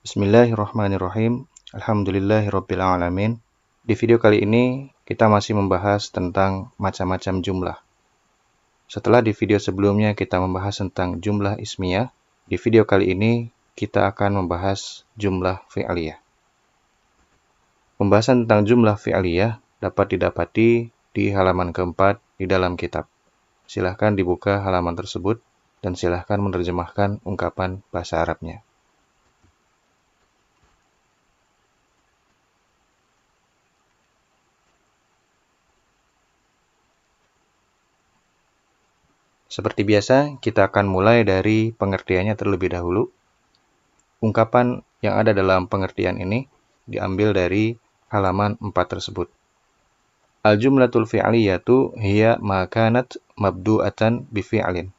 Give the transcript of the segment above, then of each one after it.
Bismillahirrahmanirrahim. Alhamdulillahirabbil alamin. Di video kali ini kita masih membahas tentang macam-macam jumlah. Setelah di video sebelumnya kita membahas tentang jumlah ismiyah, di video kali ini kita akan membahas jumlah fi'liyah. Pembahasan tentang jumlah fi'liyah dapat didapati di halaman keempat di dalam kitab. Silahkan dibuka halaman tersebut dan silahkan menerjemahkan ungkapan bahasa Arabnya. Seperti biasa, kita akan mulai dari pengertiannya terlebih dahulu. Ungkapan yang ada dalam pengertian ini diambil dari halaman 4 tersebut. Al-jumlatul fi'liyatu hiya ma kanat mabdu'atan bifi'lin.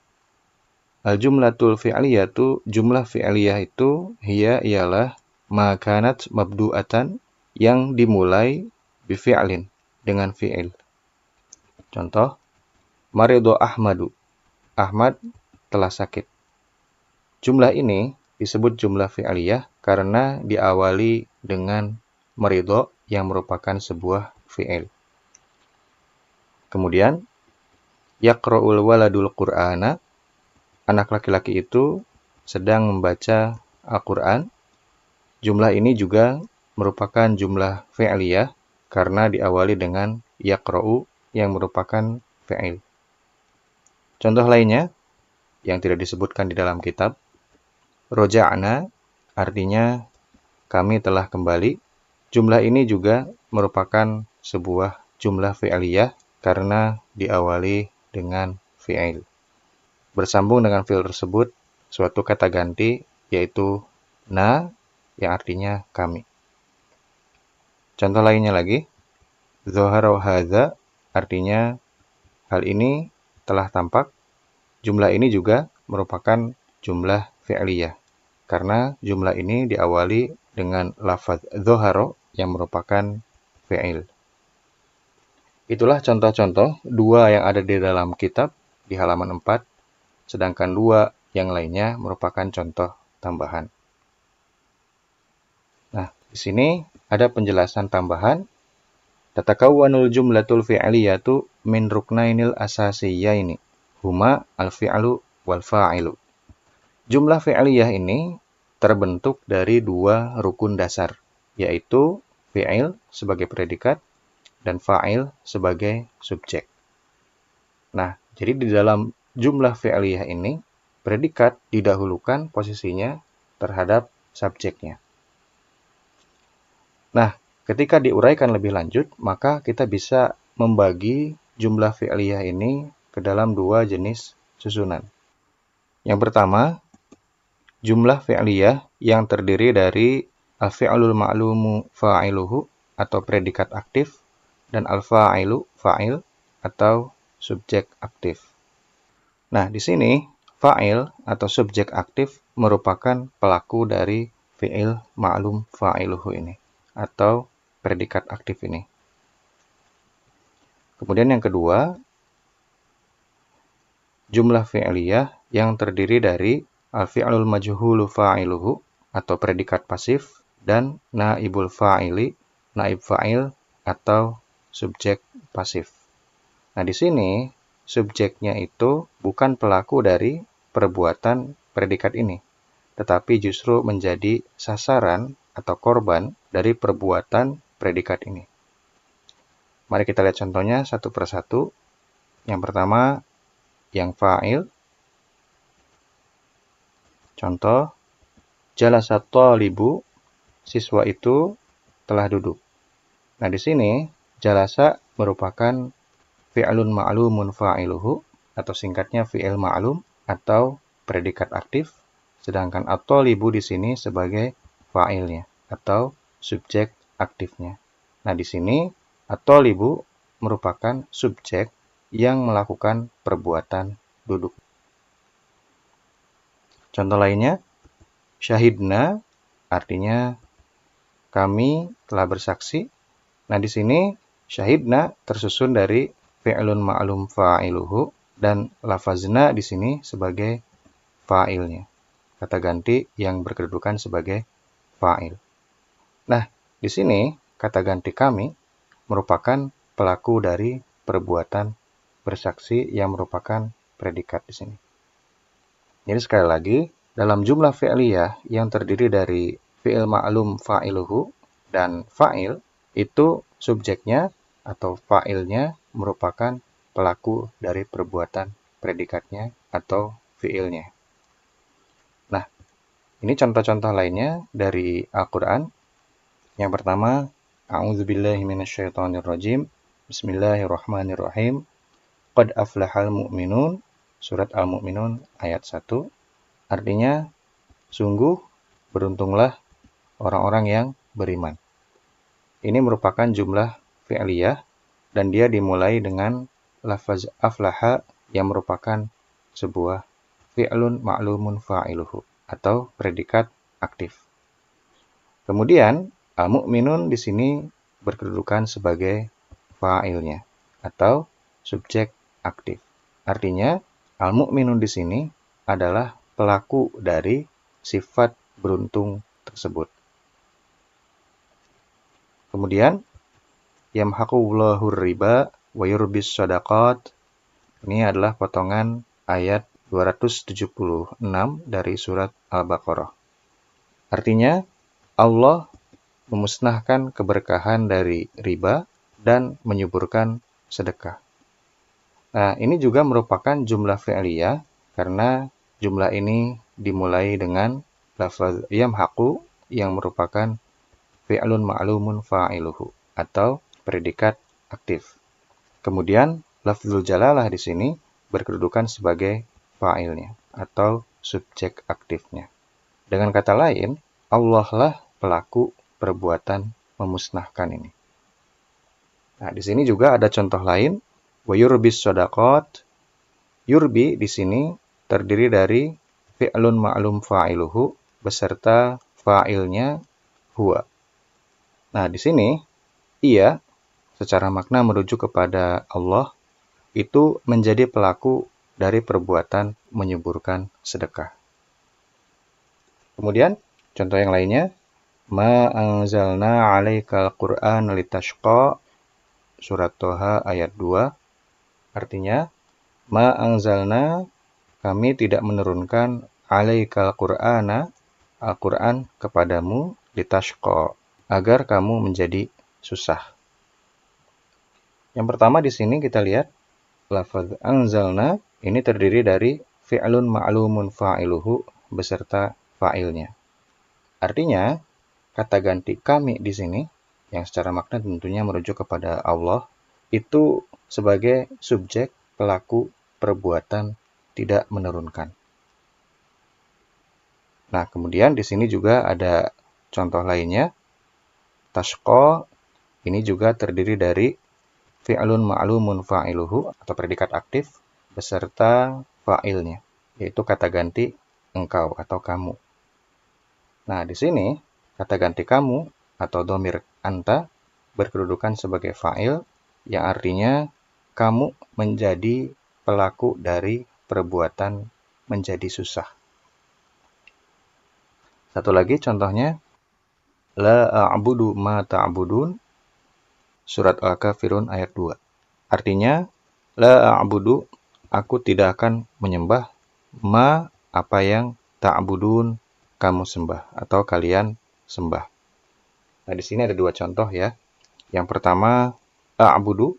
Al-jumlatul fi'liyatu, jumlah fi'liyah itu ialah ma kanat mabdu'atan, yang dimulai bifi'lin, dengan fi'il. Contoh, maridu Ahmadu. Ahmad telah sakit. Jumlah ini disebut jumlah fi'liyah karena diawali dengan marido yang merupakan sebuah fi'il. Kemudian, yaqra'ul waladul qur'ana, anak laki-laki itu sedang membaca Al-Quran. Jumlah ini juga merupakan jumlah fi'liyah karena diawali dengan yaqra'u yang merupakan fi'il. Contoh lainnya yang tidak disebutkan di dalam kitab, roja'na artinya kami telah kembali. Jumlah ini juga merupakan sebuah jumlah fi'liyah karena diawali dengan fi'il. Bersambung dengan fi'il tersebut suatu kata ganti, yaitu na, yang artinya kami. Contoh lainnya lagi, zohara hadza artinya hal ini telah tampak. Jumlah ini juga merupakan jumlah fi'liyah karena jumlah ini diawali dengan lafaz zoharo yang merupakan fi'il. Itulah contoh-contoh dua yang ada di dalam kitab di halaman 4, sedangkan dua yang lainnya merupakan contoh tambahan. Nah, di sini ada penjelasan tambahan. Tatakawwanul jumlatul fi'liyatu min ruknainil asasiyyaini, huma al-fi'lu wal fa'ilu. Jumlah fi'liyah ini terbentuk dari dua rukun dasar, yaitu fi'il sebagai predikat dan fa'il sebagai subjek. Nah, jadi di dalam jumlah fi'liyah ini, predikat didahulukan posisinya terhadap subjeknya. Nah, ketika diuraikan lebih lanjut, maka kita bisa membagi jumlah fi'liyah ini ke dalam dua jenis susunan. Yang pertama, jumlah fi'liyah yang terdiri dari al-fi'lul ma'lumu fa'iluhu atau predikat aktif dan al-fa'ilu fa'il atau subjek aktif. Nah, di sini fa'il atau subjek aktif merupakan pelaku dari fi'il ma'lum fa'iluhu ini atau predikat aktif ini. Kemudian yang kedua, jumlah fi'liyah yang terdiri dari al-fi'lul majhulu fa'iluhu atau predikat pasif dan naibul fa'ili, naib fa'il atau subjek pasif. Nah, di sini subjeknya itu bukan pelaku dari perbuatan predikat ini, tetapi justru menjadi sasaran atau korban dari perbuatan predikat ini. Mari kita lihat contohnya satu persatu. Yang pertama, yang fa'il. Contoh, jalasat thalibu, siswa itu telah duduk. Nah, di sini jalasa merupakan fi'lun ma'lumun fa'iluhu atau singkatnya fi'il ma'lum atau predikat aktif, sedangkan at-thalibu di sini sebagai fa'ilnya atau subjek aktifnya. Nah, di sini at-thalibu merupakan subjek yang melakukan perbuatan duduk. Contoh lainnya, syahidna artinya kami telah bersaksi. Nah, di sini syahidna tersusun dari fi'lun ma'lum fa'iluhu dan lafazna di sini sebagai fa'ilnya. Kata ganti yang berkedudukan sebagai fa'il. Nah, di sini kata ganti kami merupakan pelaku dari perbuatan bersaksi yang merupakan predikat di sini. Jadi sekali lagi, dalam jumlah fi'liyah yang terdiri dari fi'il ma'lum fa'iluhu dan fa'il, itu subjeknya atau fa'ilnya merupakan pelaku dari perbuatan predikatnya atau fi'ilnya. Nah, ini contoh-contoh lainnya dari Al-Quran. Yang pertama, A'udzubillahi minasyaitonirrajim. Bismillahirrahmanirrahim. Qad aflahal mu'minun. Surat Al-Mu'minun ayat 1. Artinya, sungguh beruntunglah orang-orang yang beriman. Ini merupakan jumlah fi'liyah dan dia dimulai dengan lafaz aflaha yang merupakan sebuah fi'lun ma'lumun fa'iluhu atau predikat aktif. Kemudian, al-mu'minun di sini berkedudukan sebagai fa'ilnya atau subjek aktif. Artinya, al-mu'minun di sini adalah pelaku dari sifat beruntung tersebut. Kemudian, yamhaqullahu riba wa yurbis shadaqat. Ini adalah potongan ayat 276 dari surat Al-Baqarah. Artinya, Allah memusnahkan keberkahan dari riba dan menyuburkan sedekah. Nah, ini juga merupakan jumlah fi'liyah karena jumlah ini dimulai dengan lafaz yamhaqu yang merupakan fi'lun ma'lumun fa'iluhu atau predikat aktif. Kemudian lafzul jalalah di sini berkedudukan sebagai fa'ilnya atau subjek aktifnya. Dengan kata lain, Allah lah pelaku perbuatan memusnahkan ini. Nah, di sini juga ada contoh lain, wa yurbis shadaqat. Yurbi di sini terdiri dari fi'lun ma'lum fa'iluhu beserta fa'ilnya huwa. Nah, di sini ia secara makna merujuk kepada Allah itu menjadi pelaku dari perbuatan menyuburkan sedekah. Kemudian contoh yang lainnya, ma anzalna 'alaikal Qur'ana litashqa, surat Toha ayat 2. Artinya, ma anzalna, kami tidak menurunkan 'alaikal Qur'ana, Al-Qur'an kepadamu, litashqa, agar kamu menjadi susah. Yang pertama di sini kita lihat lafaz anzalna ini terdiri dari fi'lun ma'lumun fa'iluhu beserta fa'ilnya. Artinya, kata ganti kami di sini yang secara makna tentunya merujuk kepada Allah itu sebagai subjek pelaku perbuatan tidak menurunkan. Nah, kemudian di sini juga ada contoh lainnya. Tashqa ini juga terdiri dari fi'lun ma'lumun fa'iluhu atau predikat aktif beserta fa'ilnya, yaitu kata ganti engkau atau kamu. Nah, di sini kata ganti kamu atau dhamir anta berkedudukan sebagai fa'il yang artinya kamu menjadi pelaku dari perbuatan menjadi susah. Satu lagi contohnya, la a'budu ma ta'budun, surat Al-Kafirun ayat 2. Artinya, la a'budu, aku tidak akan menyembah ma apa yang ta'budun kamu sembah atau kalian sembah. Nah, di sini ada dua contoh ya. Yang pertama, a'budu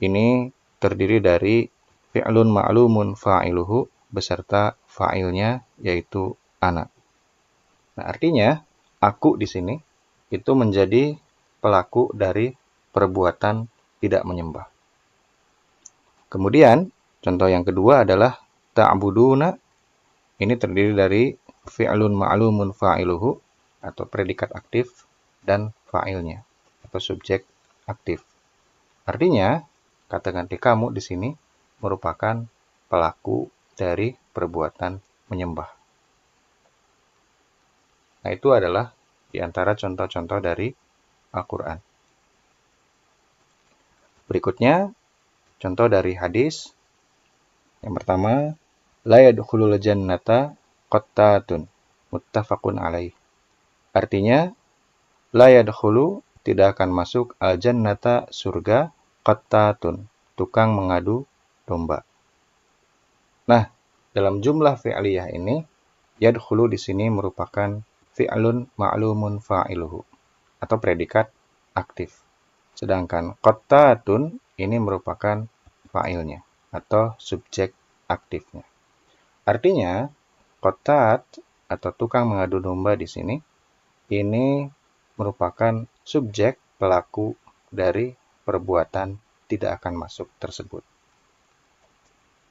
ini terdiri dari fi'lun ma'lumun fa'iluhu beserta fa'ilnya yaitu ana. Nah, artinya aku di sini itu menjadi pelaku dari perbuatan tidak menyembah. Kemudian, contoh yang kedua adalah ta'buduna. Ini terdiri dari fi'lun ma'lumun fa'iluhu atau predikat aktif dan fa'ilnya atau subjek aktif. Artinya, kata ganti kamu di sini merupakan pelaku dari perbuatan menyembah. Nah, itu adalah di antara contoh-contoh dari Al-Quran. Berikutnya, contoh dari hadis. Yang pertama, la yadkhulul jannata qattatun, muttafaqun alaih. Artinya, la yadkhulu, tidak akan masuk al-jannata, surga, qattatun, tukang mengadu domba. Nah, dalam jumlah fi'liyah ini, yadkhulu di sini merupakan fi'lun ma'lumun fa'iluhu atau predikat aktif. Sedangkan qattatun ini merupakan fa'ilnya atau subjek aktifnya. Artinya, qattat atau tukang mengadu domba di sini ini merupakan subjek pelaku dari perbuatan tidak akan masuk tersebut.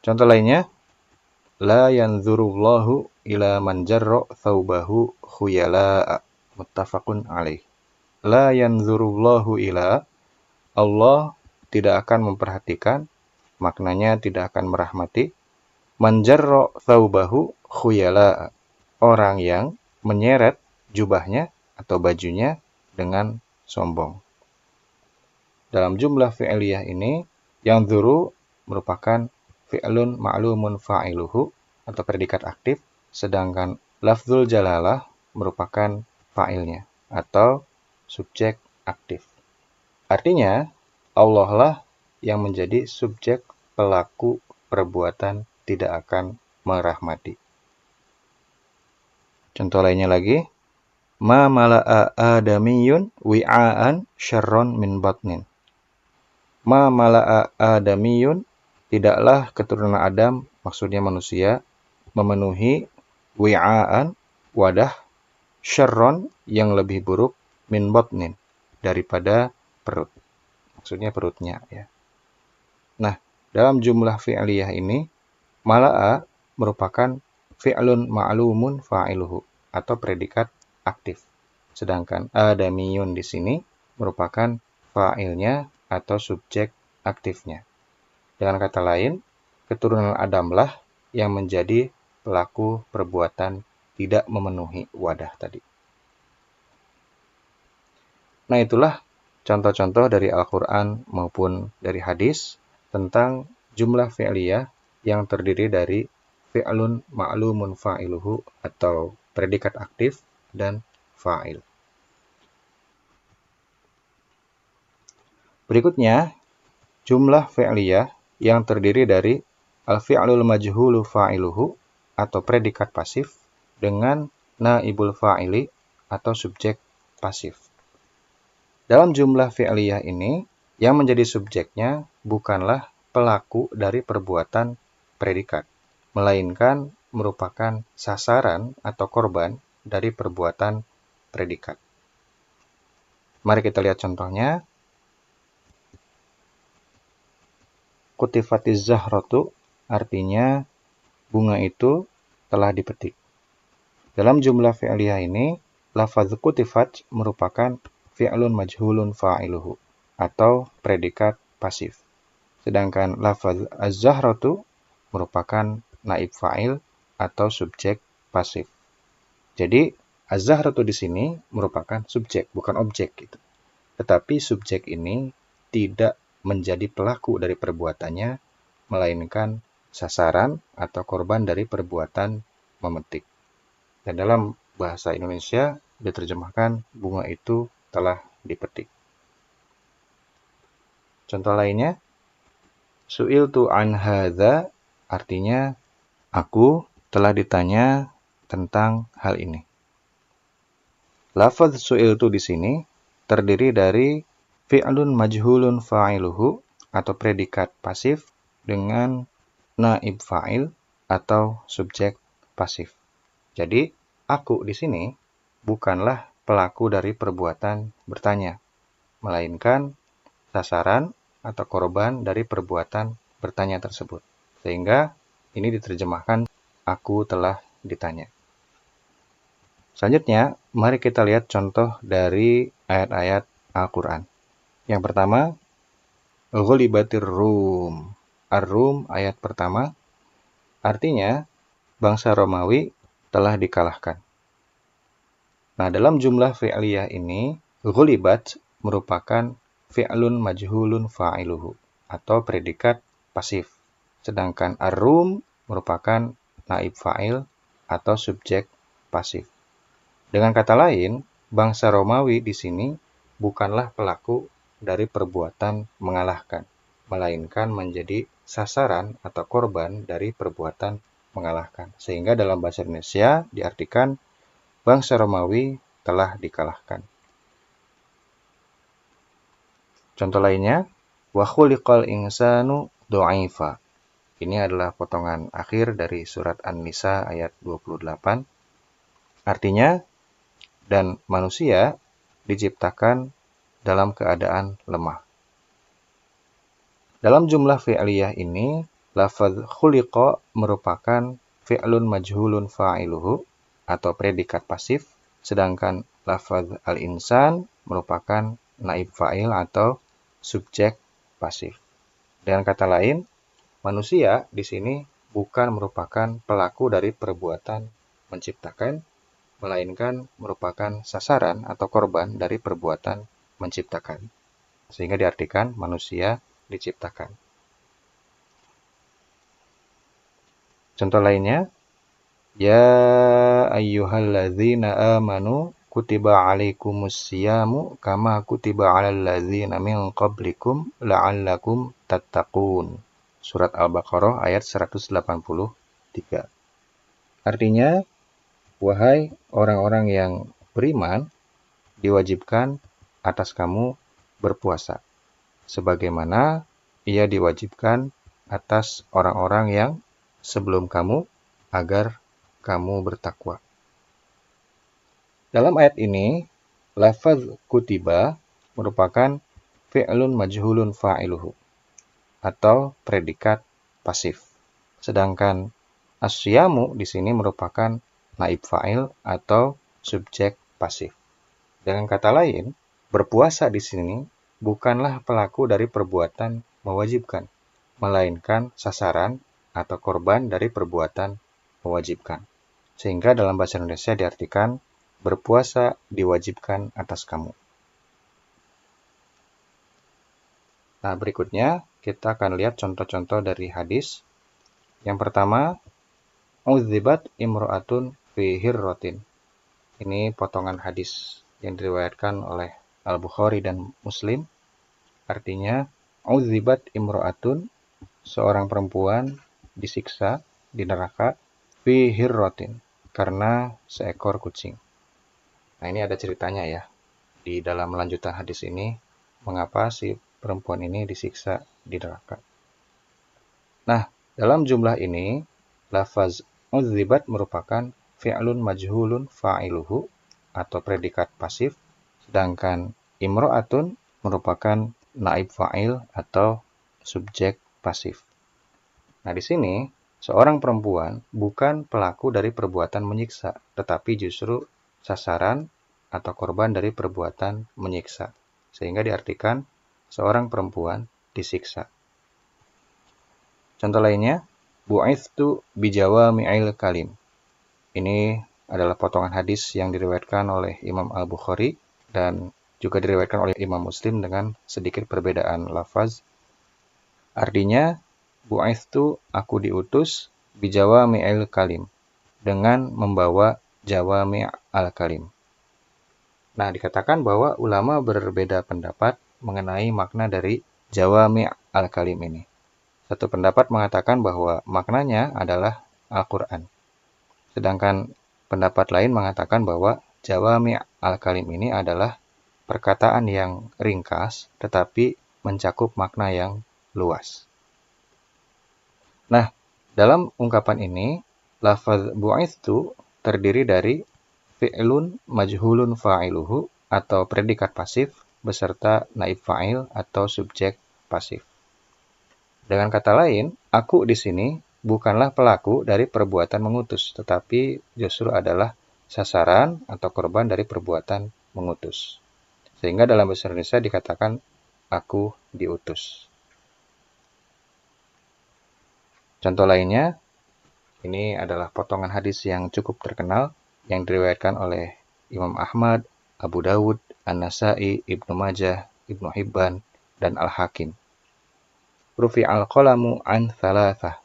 Contoh lainnya, la yanzurullahu ila man jarra thawbahu khuyala'a, muttafaqun alaih. La yanzurullahu ila, Allah tidak akan memperhatikan, maknanya tidak akan merahmati, man jarra thawbahu khuyala'a, orang yang menyeret jubahnya atau bajunya dengan sombong. Dalam jumlah fi'liyah ini, yang dzuru merupakan fi'lun ma'lumun fa'iluhu atau predikat aktif, sedangkan lafzul jalalah merupakan fa'ilnya atau subjek aktif. Artinya, Allah lah yang menjadi subjek pelaku perbuatan tidak akan merahmati. Contoh lainnya lagi, ma mala'a adamiyun wi'aan syarron min batnin. Ma mala'a adamiyun, tidaklah keturunan Adam, maksudnya manusia, memenuhi wi'aan, wadah, syarron, yang lebih buruk, min batnin, daripada perut. Maksudnya perutnya, ya. Nah, dalam jumlah fi'liyah ini, mala'a merupakan fi'lun ma'lumun fa'iluhu atau predikat aktif. Sedangkan adamiyun di sini merupakan fa'ilnya atau subjek aktifnya. Dengan kata lain, keturunan Adamlah yang menjadi pelaku perbuatan tidak memenuhi wadah tadi. Nah, itulah contoh-contoh dari Al-Quran maupun dari hadis tentang jumlah fi'liyah yang terdiri dari fi'lun ma'lumun fa'iluhu atau predikat aktif dan fa'il. Berikutnya, jumlah fi'liyah yang terdiri dari al-fi'lul majhulu fa'iluhu atau predikat pasif dengan naibul fa'ili atau subjek pasif. Dalam jumlah fi'liyah ini, yang menjadi subjeknya bukanlah pelaku dari perbuatan predikat, melainkan merupakan sasaran atau korban dari perbuatan predikat. Mari kita lihat contohnya. Kutifatiz zahratu, artinya bunga itu telah dipetik. Dalam jumlah fi'liyah ini, lafaz kutifat merupakan fi'lun majhulun fa'iluhu atau predikat pasif. Sedangkan lafaz az-zahratu merupakan naib fa'il atau subjek pasif. Jadi, az-zahratu di sini merupakan subjek, bukan objek gitu. Tetapi subjek ini tidak menjadi pelaku dari perbuatannya, melainkan sasaran atau korban dari perbuatan memetik. Dan dalam bahasa Indonesia diterjemahkan bunga itu telah dipetik. Contoh lainnya, su'iltu an hadza, artinya aku telah ditanya tentang hal ini. Lafaz su'iltu di sini terdiri dari fi'lun majhulun fa'iluhu atau predikat pasif dengan naib fa'il atau subjek pasif. Jadi, aku di sini bukanlah pelaku dari perbuatan bertanya, melainkan sasaran atau korban dari perbuatan bertanya tersebut. Sehingga ini diterjemahkan aku telah ditanya. Selanjutnya, mari kita lihat contoh dari ayat-ayat Al-Quran. Yang pertama, ghulibatir Rum. Ar-Rum ayat pertama, artinya bangsa Romawi telah dikalahkan. Nah, dalam jumlah fi'liyah ini, ghulibat merupakan fi'lun majhulun fa'iluhu atau predikat pasif. Sedangkan ar-Rum merupakan naib fa'il atau subjek pasif. Dengan kata lain, bangsa Romawi di sini bukanlah pelaku dari perbuatan mengalahkan, melainkan menjadi sasaran atau korban dari perbuatan mengalahkan. Sehingga dalam bahasa Indonesia diartikan bangsa Romawi telah dikalahkan. Contoh lainnya, wa khuliqal insanu dha'ifa. Ini adalah potongan akhir dari surat An-Nisa ayat 28. Artinya, dan manusia diciptakan dalam keadaan lemah. Dalam jumlah fi'liyah ini, lafaz khuliqa merupakan fi'lun majhulun fa'iluhu atau predikat pasif, sedangkan lafaz al-insan merupakan naib fa'il atau subjek pasif. Dengan kata lain, manusia di sini bukan merupakan pelaku dari perbuatan menciptakan, melainkan merupakan sasaran atau korban dari perbuatan menciptakan. Sehingga diartikan manusia diciptakan. Contoh lainnya, ya ayyuhalladzina amanu kutiba alaikumus siyamu kama kutiba alal ladzina min qablikum la'allakum tattaqun. Surat Al-Baqarah ayat 183. Artinya, wahai orang-orang yang beriman, diwajibkan atas kamu berpuasa, sebagaimana ia diwajibkan atas orang-orang yang sebelum kamu agar kamu bertakwa. Dalam ayat ini, lafaz kutiba merupakan fi'lun majhulun fa'iluhu atau predikat pasif. Sedangkan as-siyamu di sini merupakan naib fa'il atau subjek pasif. Dengan kata lain, berpuasa di sini bukanlah pelaku dari perbuatan mewajibkan, melainkan sasaran atau korban dari perbuatan mewajibkan. Sehingga dalam bahasa Indonesia diartikan berpuasa diwajibkan atas kamu. Nah, berikutnya kita akan lihat contoh-contoh dari hadis. Yang pertama, udzibat imro'atun fi hirrotin. Ini potongan hadis yang diriwayatkan oleh Al-Bukhari dan Muslim. Artinya, udzibat imro'atun, seorang perempuan disiksa di neraka fi hirrotin, karena seekor kucing. Nah, ini ada ceritanya ya. Di dalam lanjutan hadis ini, mengapa si perempuan ini disiksa di neraka. Nah, dalam jumlah ini, lafaz udzibat merupakan fi'lun majhulun fa'iluhu atau predikat pasif, sedangkan imro'atun merupakan naib fa'il atau subjek pasif. Nah, di sini, seorang perempuan bukan pelaku dari perbuatan menyiksa, tetapi justru sasaran atau korban dari perbuatan menyiksa. Sehingga diartikan seorang perempuan disiksa. Contoh lainnya, bu'ithtu bijawami'il kalim. Ini adalah potongan hadis yang diriwayatkan oleh Imam Al-Bukhari dan juga diriwayatkan oleh Imam Muslim dengan sedikit perbedaan lafaz. Artinya, bu'ithtu, aku diutus, bijawami'il kalim, dengan membawa jawami' al-kalim. Nah, dikatakan bahwa ulama berbeda pendapat mengenai makna dari jawami' al-kalim ini. Satu pendapat mengatakan bahwa maknanya adalah Al-Quran. Sedangkan pendapat lain mengatakan bahwa jawami' al-kalim ini adalah perkataan yang ringkas tetapi mencakup makna yang luas. Nah, dalam ungkapan ini, lafaz bu'ithtu terdiri dari fi'lun majhulun fa'iluhu atau predikat pasif beserta naib fa'il atau subjek pasif. Dengan kata lain, aku di sini bukanlah pelaku dari perbuatan mengutus, tetapi justru adalah sasaran atau korban dari perbuatan mengutus. Sehingga dalam bahasa Indonesia dikatakan aku diutus. Contoh lainnya, ini adalah potongan hadis yang cukup terkenal yang diriwayatkan oleh Imam Ahmad, Abu Dawud, An-Nasai, Ibnu Majah, Ibnu Hibban, dan Al-Hakim. Rufi'al qalamu an thalathah.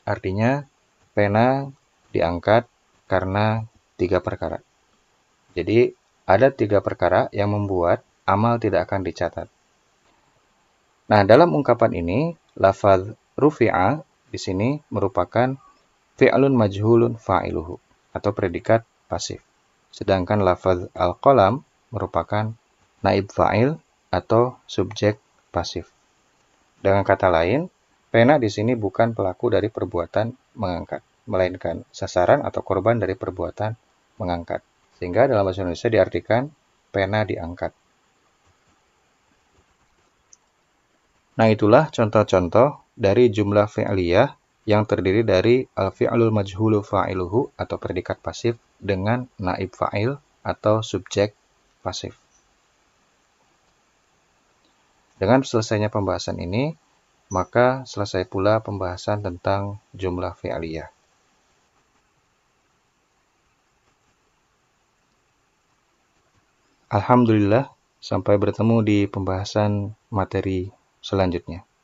Artinya, pena diangkat karena 3 perkara. Jadi, ada 3 perkara yang membuat amal tidak akan dicatat. Nah, dalam ungkapan ini, lafaz rufi'a di sini merupakan fi'lun majhulun fa'iluhu atau predikat pasif. Sedangkan lafaz al-qalam merupakan naib fa'il atau subjek pasif. Dengan kata lain, pena di sini bukan pelaku dari perbuatan mengangkat, melainkan sasaran atau korban dari perbuatan mengangkat. Sehingga dalam bahasa Indonesia diartikan pena diangkat. Nah, itulah contoh-contoh dari jumlah fi'liyah yang terdiri dari al-fi'lul majhulu fa'iluhu atau predikat pasif dengan naib fa'il atau subjek pasif. Dengan selesainya pembahasan ini, maka selesai pula pembahasan tentang jumlah fi'liyah. Alhamdulillah, sampai bertemu di pembahasan materi selanjutnya.